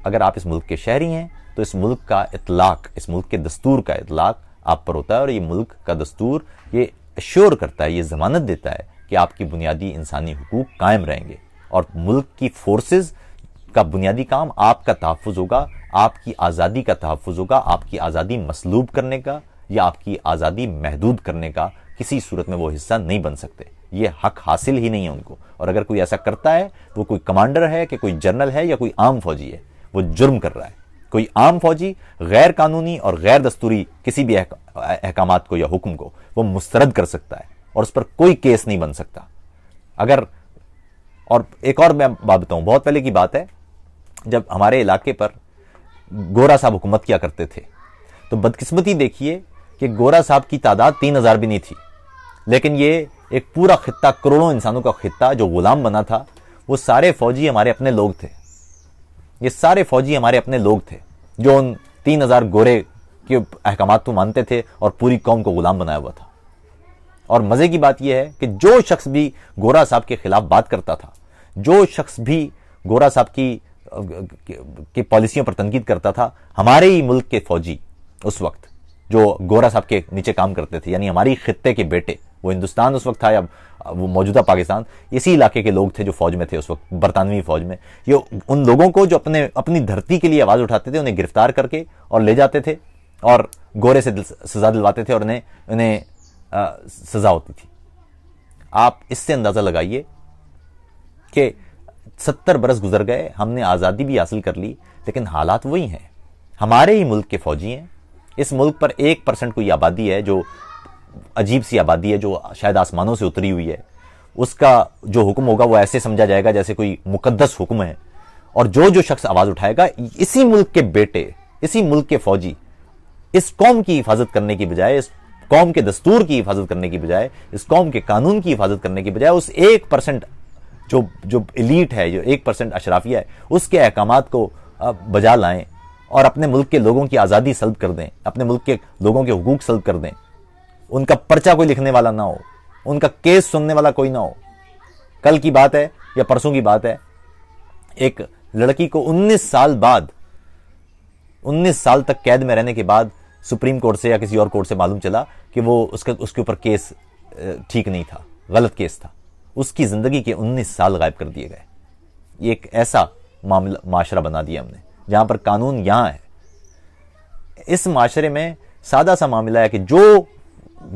اگر آپ اس ملک کے شہری ہیں تو اس ملک کا اطلاق، اس ملک کے دستور کا اطلاق آپ پر ہوتا ہے، اور یہ ملک کا دستور یہ ایشور کرتا ہے، یہ ضمانت دیتا ہے کہ آپ کی بنیادی انسانی حقوق قائم رہیں گے. اور ملک کی فورسز کا بنیادی کام آپ کا تحفظ ہوگا، آپ کی آزادی کا تحفظ ہوگا. آپ کی آزادی مسلوب کرنے کا یا آپ کی آزادی محدود کرنے کا کسی صورت میں وہ حصہ نہیں بن سکتے. یہ حق حاصل ہی نہیں ہے ان کو. اور اگر کوئی ایسا کرتا ہے، وہ کوئی کمانڈر ہے کہ کوئی جنرل ہے یا کوئی عام فوجی ہے، وہ جرم کر رہا ہے. کوئی عام فوجی غیر قانونی اور غیر دستوری کسی بھی احکامات کو یا حکم کو وہ مسترد کر سکتا ہے اور اس پر کوئی کیس نہیں بن سکتا. اور ایک اور میں بات بتاؤں، بہت پہلے کی بات ہے، جب ہمارے علاقے پر گورا صاحب حکومت کیا کرتے تھے تو بدقسمتی دیکھیے کہ گورا صاحب کی تعداد 3000 بھی نہیں تھی، لیکن یہ ایک پورا خطہ، کروڑوں انسانوں کا خطہ جو غلام بنا تھا، وہ سارے فوجی ہمارے اپنے لوگ تھے. یہ سارے فوجی ہمارے اپنے لوگ تھے جو ان 3000 گورے کے احکامات کو مانتے تھے اور پوری قوم کو غلام بنایا ہوا تھا. اور مزے کی بات یہ ہے کہ جو شخص بھی گورا صاحب کے خلاف بات کرتا تھا، جو شخص بھی گورا صاحب کی پالیسیوں پر تنقید کرتا تھا، ہمارے ہی ملک کے فوجی اس وقت جو گورا صاحب کے نیچے کام کرتے تھے، یعنی ہماری خطے کے بیٹے، وہ ہندوستان اس وقت تھا یا وہ موجودہ پاکستان، اسی علاقے کے لوگ تھے جو فوج میں تھے اس وقت، برطانوی فوج میں. یہ ان لوگوں کو جو اپنی دھرتی کے لیے آواز اٹھاتے تھے، انہیں گرفتار کر کے اور لے جاتے تھے اور گورے سے سزا دلواتے تھے اور انہیں سزا ہوتی تھی. آپ اس سے اندازہ لگائیے کہ 70 برس گزر گئے، ہم نے آزادی بھی حاصل کر لی، لیکن حالات وہی ہیں. ہمارے ہی ملک کے فوجی ہیں. اس ملک پر 1% کوئی آبادی ہے جو عجیب سی آبادی ہے، جو شاید آسمانوں سے اتری ہوئی ہے. اس کا جو حکم ہوگا وہ ایسے سمجھا جائے گا جیسے کوئی مقدس حکم ہے. اور جو شخص آواز اٹھائے گا، اسی ملک کے بیٹے، اسی ملک کے فوجی، اس قوم کی حفاظت کرنے کی بجائے، اس قوم کے دستور کی حفاظت کرنے کی بجائے، اس قوم کے قانون کی حفاظت کرنے کی بجائے، اس 1% جو ایلیٹ ہے، جو 1% اشرافیہ ہے، اس کے احکامات کو بجا لائیں اور اپنے ملک کے لوگوں کی آزادی سلب کر دیں، اپنے ملک کے لوگوں کے حقوق سلب کر دیں. ان کا پرچہ کوئی لکھنے والا نہ ہو، ان کا کیس سننے والا کوئی نہ ہو. کل کی بات ہے یا پرسوں کی بات ہے، ایک لڑکی کو 19 سال تک قید میں رہنے کے بعد سپریم کورٹ سے یا کسی اور کورٹ سے معلوم چلا کہ وہ اس کے اوپر کیس ٹھیک نہیں تھا، غلط کیس تھا. اس کی زندگی کے 19 سال غائب کر دیے گئے. یہ ایک ایسا معاشرہ بنا دیا ہم نے جہاں پر قانون یہاں ہے. اس معاشرے میں سادہ سا معاملہ ہے کہ جو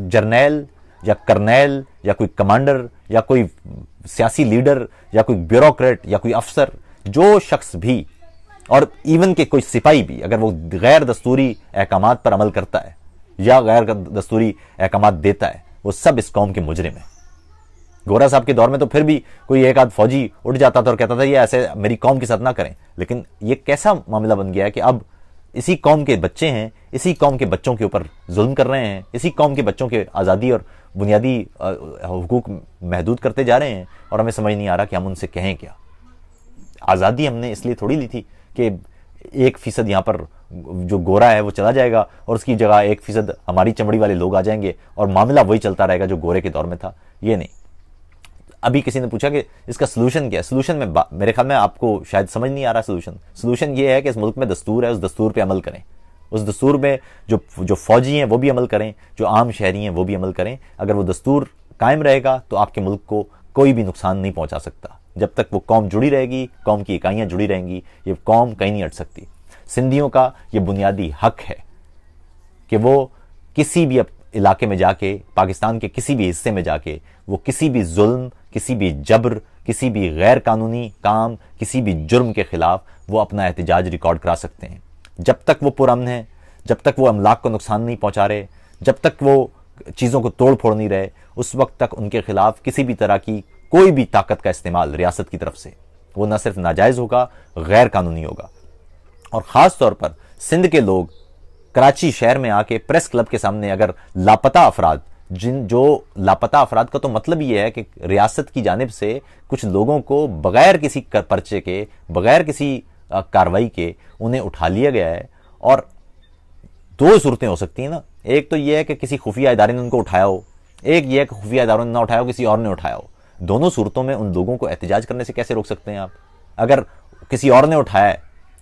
جرنیل یا کرنیل یا کوئی کمانڈر یا کوئی سیاسی لیڈر یا کوئی بیوروکریٹ یا کوئی افسر، جو شخص بھی، اور ایون کہ کوئی سپاہی بھی، اگر وہ غیر دستوری احکامات پر عمل کرتا ہے یا غیر دستوری احکامات دیتا ہے، وہ سب اس قوم کے مجرم ہیں. گورا صاحب کے دور میں تو پھر بھی کوئی ایک آدھ فوجی اٹھ جاتا تھا اور کہتا تھا یہ ایسے میری قوم کے ساتھ نہ کریں. لیکن یہ کیسا معاملہ بن گیا ہے کہ اب اسی قوم کے بچے ہیں، اسی قوم کے بچوں کے اوپر ظلم کر رہے ہیں، اسی قوم کے بچوں کے آزادی اور بنیادی حقوق محدود کرتے جا رہے ہیں، اور ہمیں سمجھ نہیں آ رہا کہ ہم ان سے کہیں کیا. آزادی ہم نے اس لیے تھوڑی لی تھی کہ 1% یہاں پر جو گورا ہے وہ چلا جائے گا اور اس کی جگہ 1% ہماری چمڑی والے لوگ آ جائیں گے اور معاملہ وہی چلتا رہے گا جو گورے کے دور میں تھا. یہ نہیں. ابھی کسی نے پوچھا کہ اس کا سلوشن کیا ہے. سلوشن میں میرے خیال میں آپ کو شاید سمجھ نہیں آ رہا. سلوشن یہ ہے کہ اس ملک میں دستور ہے، اس دستور پہ عمل کریں. اس دستور میں جو فوجی ہیں وہ بھی عمل کریں، جو عام شہری ہیں وہ بھی عمل کریں. اگر وہ دستور قائم رہے گا تو آپ کے ملک کو کوئی بھی نقصان نہیں پہنچا سکتا. جب تک وہ قوم جڑی رہے گی، قوم کی اکائیاں جڑی رہیں گی، یہ قوم کہیں نہیں ہٹ سکتی. سندھیوں کا یہ بنیادی حق ہے کہ وہ کسی بھی علاقے میں جا کے، پاکستان کے کسی بھی حصے میں جا کے، وہ کسی بھی ظلم، کسی بھی جبر، کسی بھی غیر قانونی کام، کسی بھی جرم کے خلاف وہ اپنا احتجاج ریکارڈ کرا سکتے ہیں. جب تک وہ پرامن ہیں، جب تک وہ املاک کو نقصان نہیں پہنچا رہے، جب تک وہ چیزوں کو توڑ پھوڑ نہیں رہے، اس وقت تک ان کے خلاف کسی بھی طرح کی کوئی بھی طاقت کا استعمال ریاست کی طرف سے وہ نہ صرف ناجائز ہوگا، غیر قانونی ہوگا. اور خاص طور پر سندھ کے لوگ کراچی شہر میں آ کے پریس کلب کے سامنے اگر لاپتہ افراد، جو لاپتہ افراد کا تو مطلب یہ ہے کہ ریاست کی جانب سے کچھ لوگوں کو بغیر کسی پرچے کے، بغیر کسی کاروائی کے انہیں اٹھا لیا گیا ہے. اور 2 صورتیں ہو سکتی ہیں نا. ایک تو یہ ہے کہ کسی خفیہ ادارے نے ان کو اٹھایا ہو، ایک یہ ہے کہ خفیہ اداروں نے نہ اٹھایا ہو، کسی اور نے اٹھایا ہو. دونوں صورتوں میں ان لوگوں کو احتجاج کرنے سے کیسے روک سکتے ہیں آپ؟ اگر کسی اور نے اٹھایا ہے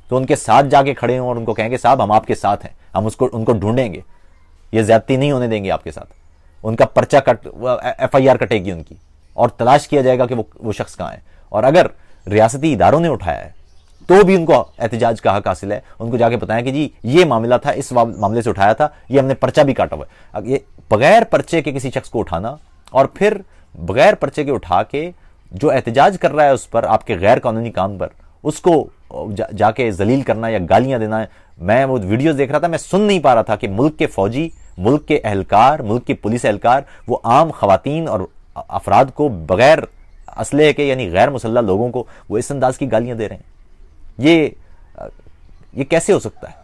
تو ان کے ساتھ جا کے کھڑے ہوں اور ان کو کہیں گے صاحب ہم آپ کے ساتھ ہیں، ہم ان کو ڈھونڈیں گے، یہ زیادتی نہیں ہونے دیں گے آپ کے ساتھ. ان کا پرچہ FIR کٹے گی ان کی، اور تلاش کیا جائے گا کہ وہ شخص کہاں ہے. اور اگر ریاستی اداروں نے اٹھایا ہے تو بھی ان کو احتجاج کا حق حاصل ہے. ان کو جا کے بتائیں کہ جی یہ معاملہ تھا، اس معاملے سے اٹھایا تھا، یہ ہم نے پرچہ بھی کاٹا ہوا ہے. یہ بغیر پرچے کے کسی شخص کو اٹھانا اور پھر بغیر پرچے کے اٹھا کے جو احتجاج کر رہا ہے اس پر، آپ کے غیر قانونی کام پر، اس کو جا کے ذلیل کرنا یا گالیاں دینا ہے. میں وہ ویڈیوز دیکھ رہا تھا، میں سن نہیں پا رہا تھا کہ ملک کے فوجی، ملک کے اہلکار، ملک کے پولیس اہلکار وہ عام خواتین اور افراد کو بغیر اسلحے کے، یعنی غیر مسلح لوگوں کو وہ اس انداز کی گالیاں دے رہے ہیں. یہ کیسے ہو سکتا ہے؟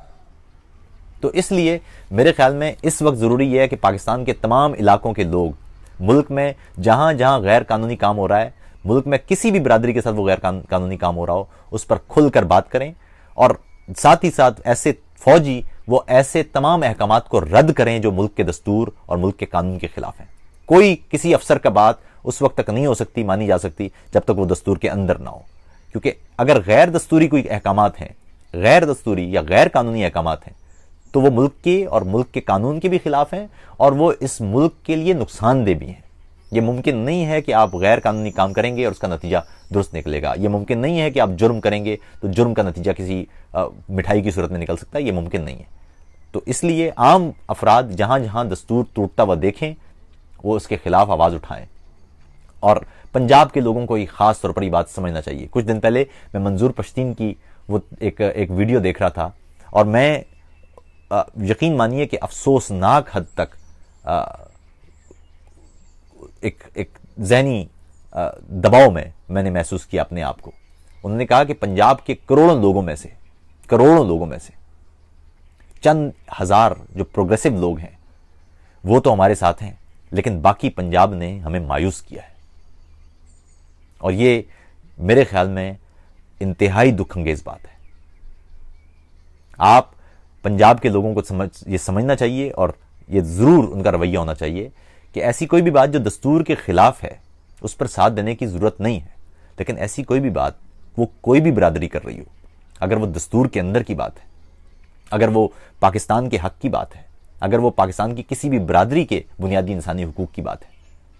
تو اس لیے میرے خیال میں اس وقت ضروری یہ ہے کہ پاکستان کے تمام علاقوں کے لوگ، ملک میں جہاں جہاں غیر قانونی کام ہو رہا ہے، ملک میں کسی بھی برادری کے ساتھ وہ غیر قانونی کام ہو رہا ہو، اس پر کھل کر بات کریں. اور ساتھ ہی ساتھ ایسے فوجی وہ ایسے تمام احکامات کو رد کریں جو ملک کے دستور اور ملک کے قانون کے خلاف ہیں. کوئی کسی افسر کا بات اس وقت تک نہیں ہو سکتی، مانی جا سکتی، جب تک وہ دستور کے اندر نہ ہو. کیونکہ اگر غیر دستوری کوئی احکامات ہیں، غیر دستوری یا غیر قانونی احکامات ہیں، تو وہ ملک کے اور ملک کے قانون کے بھی خلاف ہیں، اور وہ اس ملک کے لیے نقصان دہ بھی ہیں. یہ ممکن نہیں ہے کہ آپ غیر قانونی کام کریں گے اور اس کا نتیجہ درست نکلے گا. یہ ممکن نہیں ہے کہ آپ جرم کریں گے تو جرم کا نتیجہ کسی مٹھائی کی صورت میں نکل سکتا ہے. یہ ممکن نہیں ہے. تو اس لیے عام افراد جہاں جہاں دستور ٹوٹتا ہوا دیکھیں، وہ اس کے خلاف آواز اٹھائیں. اور پنجاب کے لوگوں کو ایک خاص طور پر یہ بات سمجھنا چاہیے. کچھ دن پہلے میں منظور پشتین کی وہ ایک ویڈیو دیکھ رہا تھا, اور میں یقین مانیے کہ افسوسناک حد تک ایک ذہنی دباؤ میں نے محسوس کیا اپنے آپ کو. انہوں نے کہا کہ پنجاب کے کروڑوں لوگوں میں سے چند ہزار جو پروگریسو لوگ ہیں وہ تو ہمارے ساتھ ہیں, لیکن باقی پنجاب نے ہمیں مایوس کیا ہے. اور یہ میرے خیال میں انتہائی دکھ انگیز بات ہے. آپ پنجاب کے لوگوں کو یہ سمجھنا چاہیے, اور یہ ضرور ان کا رویہ ہونا چاہیے کہ ایسی کوئی بھی بات جو دستور کے خلاف ہے اس پر ساتھ دینے کی ضرورت نہیں ہے. لیکن ایسی کوئی بھی بات وہ کوئی بھی برادری کر رہی ہو, اگر وہ دستور کے اندر کی بات ہے, اگر وہ پاکستان کے حق کی بات ہے, اگر وہ پاکستان کی کسی بھی برادری کے بنیادی انسانی حقوق کی بات ہے,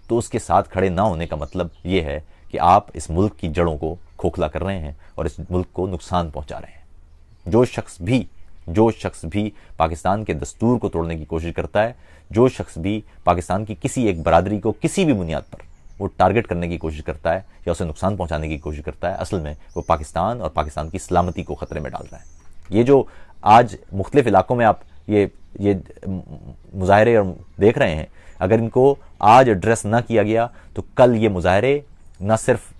تو اس کے ساتھ کھڑے نہ ہونے کا مطلب یہ ہے کہ آپ اس ملک کی جڑوں کو کھوکھلا کر رہے ہیں اور اس ملک کو نقصان پہنچا رہے ہیں. جو شخص بھی پاکستان کے دستور کو توڑنے کی کوشش کرتا ہے, جو شخص بھی پاکستان کی کسی ایک برادری کو کسی بھی بنیاد پر وہ ٹارگٹ کرنے کی کوشش کرتا ہے یا اسے نقصان پہنچانے کی کوشش کرتا ہے, اصل میں وہ پاکستان اور پاکستان کی سلامتی کو خطرے میں ڈال رہا ہے. یہ جو آج مختلف علاقوں میں آپ یہ مظاہرے دیکھ رہے ہیں, اگر ان کو آج ایڈریس نہ کیا گیا تو کل یہ مظاہرے نہ صرف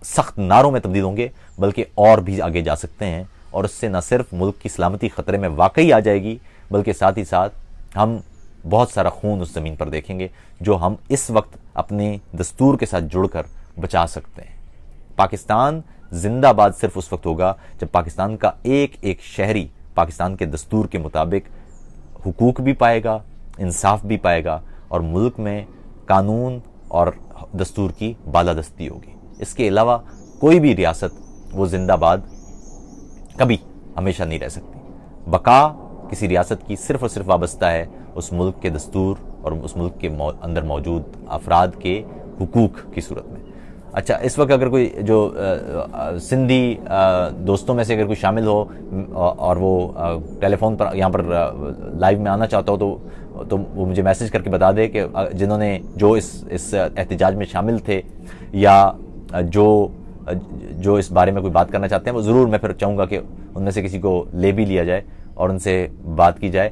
سخت نعروں میں تبدیل ہوں گے بلکہ اور بھی آگے جا سکتے ہیں, اور اس سے نہ صرف ملک کی سلامتی خطرے میں واقعی آ جائے گی بلکہ ساتھ ہی ساتھ ہم بہت سارا خون اس زمین پر دیکھیں گے جو ہم اس وقت اپنے دستور کے ساتھ جڑ کر بچا سکتے ہیں. پاکستان زندہ باد صرف اس وقت ہوگا جب پاکستان کا ایک ایک شہری پاکستان کے دستور کے مطابق حقوق بھی پائے گا, انصاف بھی پائے گا, اور ملک میں قانون اور دستور کی بالادستی ہوگی. اس کے علاوہ کوئی بھی ریاست وہ زندہ باد کبھی ہمیشہ نہیں رہ سکتی. بقا کسی ریاست کی صرف اور صرف وابستہ ہے اس ملک کے دستور اور اس ملک کے اندر موجود افراد کے حقوق کی صورت میں. اچھا, اس وقت اگر کوئی جو سندھی دوستوں میں سے اگر کوئی شامل ہو اور وہ ٹیلی فون پر یہاں پر لائیو میں آنا چاہتا ہو تو وہ مجھے میسج کر کے بتا دے کہ جنہوں نے جو اس احتجاج میں شامل تھے یا جو اس بارے میں کوئی بات کرنا چاہتے ہیں, وہ ضرور میں پھر چاہوں گا کہ ان میں سے کسی کو لے بھی لیا جائے اور ان سے بات کی جائے.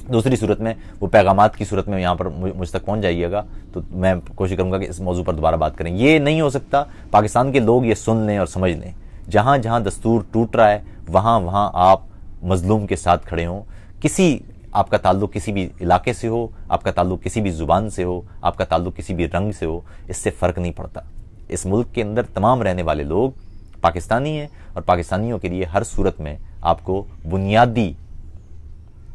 دوسری صورت میں وہ پیغامات کی صورت میں یہاں پر مجھ تک پہنچ جائیے گا تو میں کوشش کروں گا کہ اس موضوع پر دوبارہ بات کریں. یہ نہیں ہو سکتا, پاکستان کے لوگ یہ سن لیں اور سمجھ لیں, جہاں جہاں دستور ٹوٹ رہا ہے وہاں آپ مظلوم کے ساتھ کھڑے ہوں. آپ کا تعلق کسی بھی علاقے سے ہو, آپ کا تعلق کسی بھی زبان سے ہو, آپ کا تعلق کسی بھی رنگ سے ہو, اس سے فرق نہیں پڑتا. اس ملک کے اندر تمام رہنے والے لوگ پاکستانی ہیں, اور پاکستانیوں کے لیے ہر صورت میں آپ کو بنیادی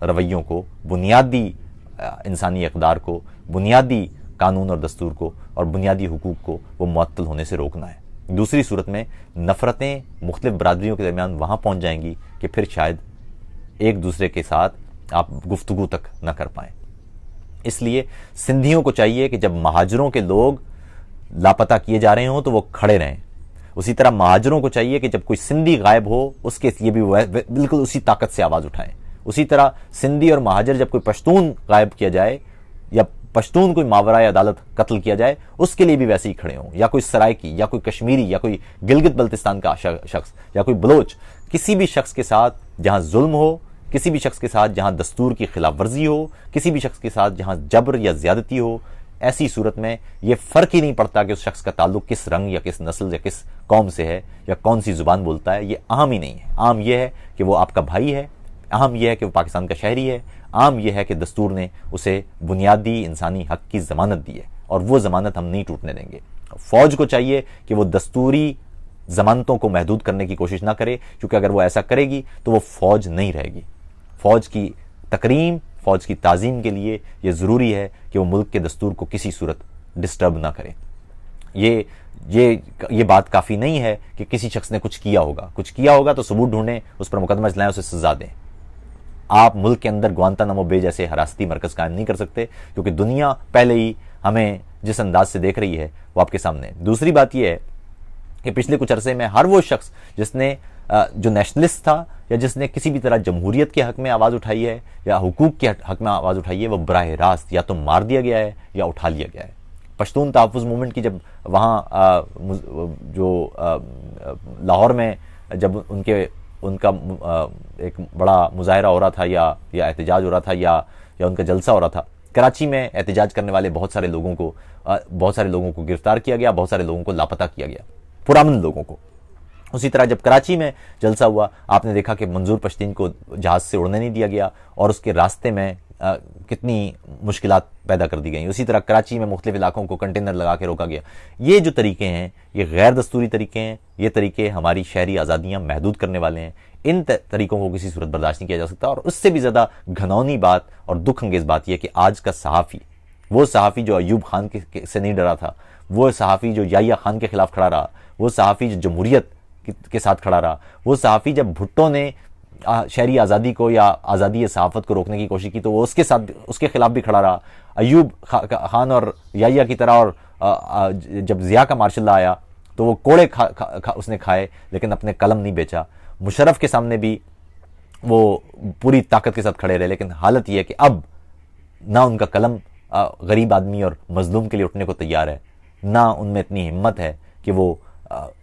رویوں کو, بنیادی انسانی اقدار کو, بنیادی قانون اور دستور کو اور بنیادی حقوق کو وہ معطل ہونے سے روکنا ہے. دوسری صورت میں نفرتیں مختلف برادریوں کے درمیان وہاں پہنچ جائیں گی کہ پھر شاید ایک دوسرے کے ساتھ آپ گفتگو تک نہ کر پائیں. اس لیے سندھیوں کو چاہیے کہ جب مہاجروں کے لوگ لاپتہ کیے جا رہے ہوں تو وہ کھڑے رہیں. اسی طرح مہاجروں کو چاہیے کہ جب کوئی سندھی غائب ہو اس کے لیے بھی بالکل اسی طاقت سے آواز اٹھائیں. اسی طرح سندھی اور مہاجر جب کوئی پشتون غائب کیا جائے یا پشتون کوئی ماورائے عدالت قتل کیا جائے اس کے لیے بھی ویسے ہی کھڑے ہوں, یا کوئی سرائکی یا کوئی کشمیری یا کوئی گلگت بلتستان کا شخص یا کوئی بلوچ, کسی بھی شخص کے ساتھ جہاں ظلم ہو, کسی بھی شخص کے ساتھ جہاں دستور کی خلاف ورزی ہو, کسی بھی شخص کے ساتھ جہاں جبر یا زیادتی ہو, ایسی صورت میں یہ فرق ہی نہیں پڑتا کہ اس شخص کا تعلق کس رنگ یا کس نسل یا کس قوم سے ہے یا کون سی زبان بولتا ہے. یہ اہم ہی نہیں ہے. عام یہ ہے کہ وہ آپ کا بھائی ہے, اہم یہ ہے کہ وہ پاکستان کا شہری ہے, عام یہ ہے کہ دستور نے اسے بنیادی انسانی حق کی ضمانت دی ہے اور وہ ضمانت ہم نہیں ٹوٹنے دیں گے. فوج کو چاہیے کہ وہ دستوری ضمانتوں کو محدود کرنے کی کوشش نہ کرے, کیونکہ اگر وہ ایسا کرے گی تو وہ فوج نہیں رہے گی. فوج کی تکریم, فوج کی تعظیم کے لیے یہ ضروری ہے کہ وہ ملک کے دستور کو کسی صورت ڈسٹرب نہ کرے. یہ بات کافی نہیں ہے کہ کسی شخص نے کچھ کیا ہوگا تو ثبوت ڈھونڈیں, اس پر مقدمہ چلائیں, اسے سزا دیں. آپ ملک کے اندر گوانتانامو بے جیسے حراستی مرکز قائم نہیں کر سکتے, کیونکہ دنیا پہلے ہی ہمیں جس انداز سے دیکھ رہی ہے وہ آپ کے سامنے. دوسری بات یہ ہے کہ پچھلے کچھ عرصے میں ہر وہ شخص جس نے جو نیشنلسٹ تھا یا جس نے کسی بھی طرح جمہوریت کے حق میں آواز اٹھائی ہے یا حقوق کے حق میں آواز اٹھائی ہے, وہ براہ راست یا تو مار دیا گیا ہے یا اٹھا لیا گیا ہے. پشتون تحفظ موومنٹ کی جب وہاں جو لاہور میں جب ان کا ایک بڑا مظاہرہ ہو رہا تھا یا احتجاج ہو رہا تھا یا ان کا جلسہ ہو رہا تھا، کراچی میں احتجاج کرنے والے بہت سارے لوگوں کو گرفتار کیا گیا، بہت سارے لوگوں کو لاپتہ کیا گیا، پرامن لوگوں کو۔ اسی طرح جب کراچی میں جلسہ ہوا، آپ نے دیکھا کہ منظور پشتین کو جہاز سے اڑنے نہیں دیا گیا اور اس کے راستے میں کتنی مشکلات پیدا کر دی گئیں۔ اسی طرح کراچی میں مختلف علاقوں کو کنٹینر لگا کے روکا گیا۔ یہ جو طریقے ہیں یہ غیر دستوری طریقے ہیں، یہ طریقے ہماری شہری آزادیاں محدود کرنے والے ہیں۔ ان طریقوں کو کسی صورت برداشت نہیں کیا جا سکتا۔ اور اس سے بھی زیادہ گھنونی بات اور دکھ انگیز بات یہ کہ آج کا صحافی، وہ صحافی جو ایوب خان سے نہیں ڈرا تھا، وہ صحافی جو یحییٰ خان کے خلاف کھڑا رہا، وہ صحافی جو جمہوریت کے ساتھ کھڑا رہا، وہ صحافی جب بھٹو نے شہری آزادی کو یا آزادی صحافت کو روکنے کی کوشش کی تو وہ اس کے خلاف بھی کھڑا رہا۔ ایوب خان اور یحییٰ کی طرح، اور جب ضیاء کا مارشل لا آیا تو وہ کوڑے اس نے کھائے لیکن اپنے قلم نہیں بیچا۔ مشرف کے سامنے بھی وہ پوری طاقت کے ساتھ کھڑے رہے، لیکن حالت یہ ہے کہ اب نہ ان کا قلم غریب آدمی اور مظلوم کے لیے اٹھنے کو تیار ہے، نہ ان میں اتنی ہمت ہے کہ وہ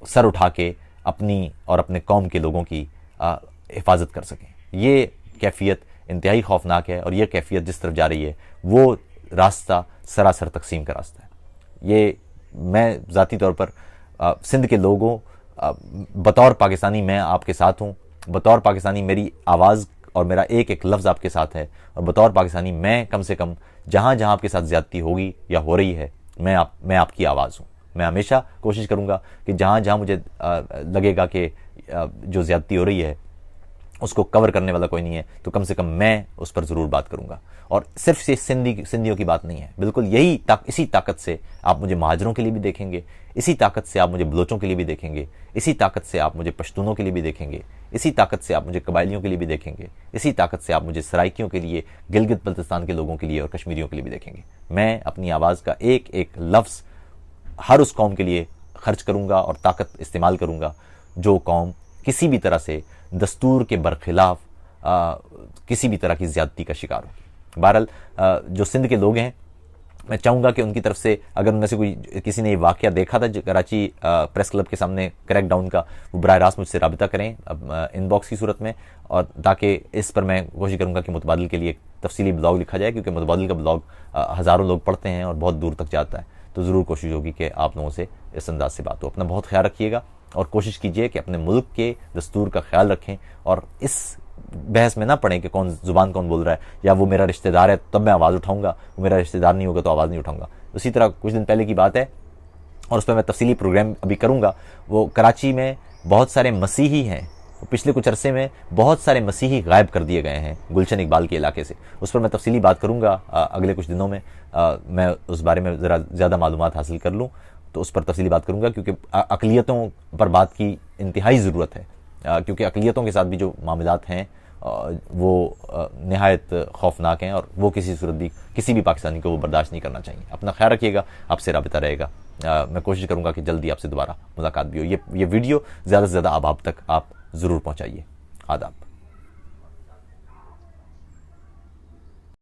سر اٹھا کے اپنی اور اپنے قوم کے لوگوں کی حفاظت کر سکیں۔ یہ کیفیت انتہائی خوفناک ہے، اور یہ کیفیت جس طرف جا رہی ہے وہ راستہ سراسر تقسیم کا راستہ ہے۔ یہ میں ذاتی طور پر سندھ کے لوگوں، بطور پاکستانی میں آپ کے ساتھ ہوں، بطور پاکستانی میری آواز اور میرا ایک ایک لفظ آپ کے ساتھ ہے، اور بطور پاکستانی میں کم سے کم جہاں جہاں آپ کے ساتھ زیادتی ہوگی یا ہو رہی ہے میں آپ کی آواز ہوں۔ میں ہمیشہ کوشش کروں گا کہ جہاں جہاں مجھے لگے گا کہ جو زیادتی ہو رہی ہے اس کو کور کرنے والا کوئی نہیں ہے تو کم سے کم میں اس پر ضرور بات کروں گا۔ اور صرف سندھیوں کی بات نہیں ہے، بالکل اسی طاقت سے آپ مجھے مہاجروں کے لیے بھی دیکھیں گے، اسی طاقت سے آپ مجھے بلوچوں کے لیے بھی دیکھیں گے، اسی طاقت سے آپ مجھے پشتونوں کے لیے بھی دیکھیں گے، اسی طاقت سے آپ مجھے قبائلیوں کے لیے بھی دیکھیں گے، اسی طاقت سے آپ مجھے سرائکیوں کے لیے، گلگت بلتستان کے لوگوں کے لیے اور کشمیریوں کے لیے بھی دیکھیں گے۔ میں اپنی آواز کا ایک ایک لفظ ہر اس قوم کے لیے خرچ کروں گا اور طاقت استعمال کروں گا جو قوم کسی بھی طرح سے دستور کے برخلاف کسی بھی طرح کی زیادتی کا شکار ہوگی۔ بہرحال جو سندھ کے لوگ ہیں، میں چاہوں گا کہ ان کی طرف سے اگر ان میں سے کسی نے یہ واقعہ دیکھا تھا کراچی پریس کلب کے سامنے کریک ڈاؤن کا، وہ براہ راست مجھ سے رابطہ کریں ان باکس کی صورت میں، اور تاکہ اس پر میں کوشش کروں گا کہ متبادل کے لیے ایک تفصیلی بلاگ لکھا جائے، کیونکہ متبادل کا بلاگ ہزاروں لوگ پڑھتے ہیں اور بہت دور تک جاتا ہے، تو ضرور کوشش ہوگی کہ آپ لوگوں سے اس انداز سے بات ہو۔ اپنا بہت خیال رکھیے گا اور کوشش کیجئے کہ اپنے ملک کے دستور کا خیال رکھیں، اور اس بحث میں نہ پڑیں کہ زبان کون بول رہا ہے، یا وہ میرا رشتہ دار ہے تب میں آواز اٹھاؤں گا، وہ میرا رشتہ دار نہیں ہوگا تو آواز نہیں اٹھاؤں گا۔ اسی طرح کچھ دن پہلے کی بات ہے، اور اس پہ میں تفصیلی پروگرام ابھی کروں گا، وہ کراچی میں بہت سارے مسیحی ہیں، پچھلے کچھ عرصے میں بہت سارے مسیحی غائب کر دیے گئے ہیں گلشن اقبال کے علاقے سے، اس پر میں تفصیلی بات کروں گا اگلے کچھ دنوں میں۔ میں اس بارے میں ذرا زیادہ معلومات حاصل کر لوں تو اس پر تفصیلی بات کروں گا، کیونکہ اقلیتوں پر بات کی انتہائی ضرورت ہے، کیونکہ اقلیتوں کے ساتھ بھی جو معاملات ہیں وہ نہایت خوفناک ہیں، اور وہ کسی صورت بھی کسی بھی پاکستانی کو وہ برداشت نہیں کرنا چاہیے۔ اپنا خیال رکھیے گا، آپ سے رابطہ رہے گا۔ میں کوشش کروں گا کہ جلدی آپ سے دوبارہ ملاقات بھی ہو۔ یہ ویڈیو زیادہ سے زیادہ احباب تک آپ ضرور پہنچائیے۔ آداب۔